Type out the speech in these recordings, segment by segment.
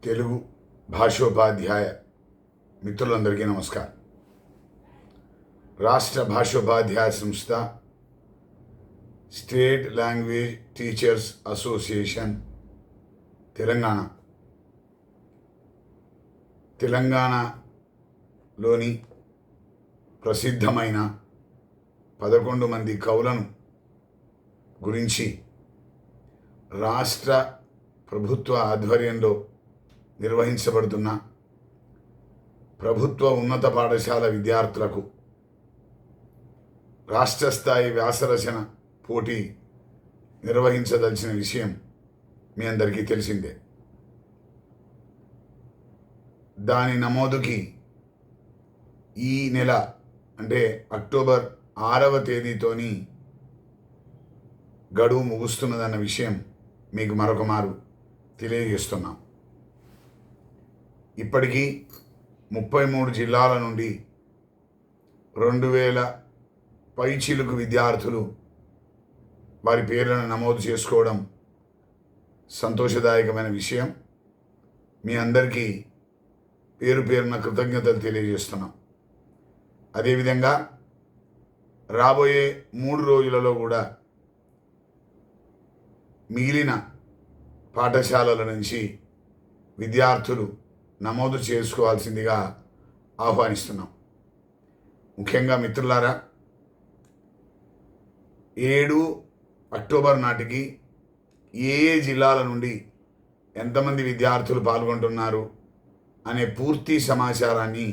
తెలుగు భాషోపాధ్యాయ మిత్రులందరికీ నమస్కారం. రాష్ట్ర భాషోపాధ్యాయ సంస్థ, స్టేట్ లాంగ్వేజ్ టీచర్స్ అసోసియేషన్ తెలంగాణలోని ప్రసిద్ధమైన 11 మంది కవులను గురించి రాష్ట్ర ప్రభుత్వ ఆధ్వర్యంలో నిర్వహించబడుతున్న ప్రభుత్వ ఉన్నత పాఠశాల విద్యార్థులకు రాష్ట్ర స్థాయి వ్యాసరచన పోటీ నిర్వహించదలిచిన విషయం మీ అందరికీ తెలిసిందే. దాని నమోదుకి ఈ నెల అంటే అక్టోబర్ 6వ తేదీతోని గడువు ముగుస్తున్నదన్న విషయం మీకు మరొక మారు తెలియజేస్తున్నాం. ఇప్పటికీ 33 జిల్లాల నుండి 2000 పైచిలుకు విద్యార్థులు వారి పేర్లను నమోదు చేసుకోవడం సంతోషదాయకమైన విషయం. మీ అందరికీ పేరు పేరున కృతజ్ఞతలు తెలియజేస్తున్నాం. అదేవిధంగా రాబోయే 3 రోజులలో కూడా మిగిలిన పాఠశాలల నుంచి విద్యార్థులు నమోదు చేసుకోవాల్సిందిగా ఆహ్వానిస్తున్నాం. ముఖ్యంగా మిత్రులారా, 7 అక్టోబర్ నాటికి ఏ జిల్లాల నుండి ఎంతమంది విద్యార్థులు పాల్గొంటున్నారు అనే పూర్తి సమాచారాన్ని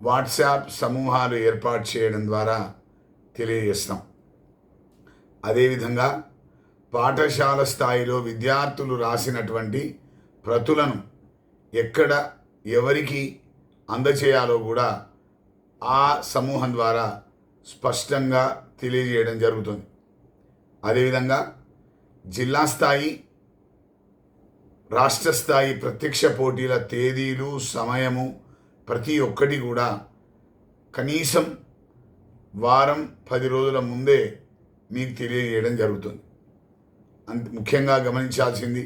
వాట్సాప్ సమూహాలు ఏర్పాటు చేయడం ద్వారా తెలియజేస్తాం. అదేవిధంగా పాఠశాల స్థాయిలో విద్యార్థులు రాసినటువంటి ప్రతులను ఎక్కడ ఎవరికి అందచేయాలో కూడా ఆ సమూహం ద్వారా స్పష్టంగా తెలియజేయడం జరుగుతుంది. అదేవిధంగా జిల్లా స్థాయి, రాష్ట్ర స్థాయి ప్రత్యక్ష పోటీల తేదీలు, సమయము ప్రతి ఒక్కటి కూడా కనీసం వారం 10 రోజుల ముందే మీకు తెలియజేయడం జరుగుతుంది. ముఖ్యంగా గమనించాల్సింది,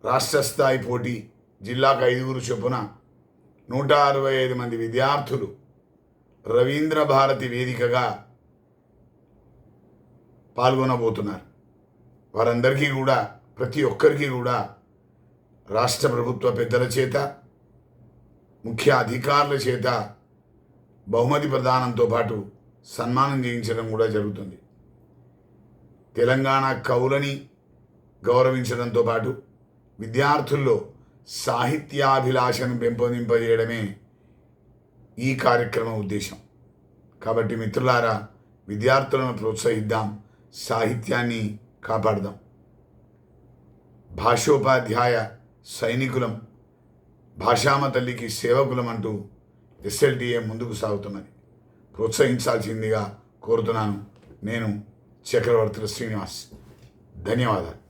రాష్ట్ర స్థాయి పోటీ జిల్లాకు 5 చొప్పున 165 మంది విద్యార్థులు రవీంద్ర భారతి వేదికగా పాల్గొనబోతున్నారు. వారందరికీ కూడా, ప్రతి ఒక్కరికి కూడా రాష్ట్ర ప్రభుత్వ పెద్దల చేత, ముఖ్య అధికారుల చేత బహుమతి ప్రదానంతో పాటు సన్మానం చేయించడం కూడా జరుగుతుంది. తెలంగాణ కవులని గౌరవించడంతో పాటు విద్యార్థుల్లో సాహిత్యాభిలాషను పెంపొందింపజేయడమే ఈ కార్యక్రమం ఉద్దేశం. కాబట్టి మిత్రులారా, విద్యార్థులను ప్రోత్సహిద్దాం, సాహిత్యాన్ని కాపాడదాం. భాషోపాధ్యాయ సైనికులం, భాషామ తల్లికి సేవకులం అంటూ SLTA ముందుకు సాగుతున్నది. ప్రోత్సహించాల్సిందిగా కోరుతున్నాను. నేను చక్రవర్తుల శ్రీనివాస్. ధన్యవాదాలు.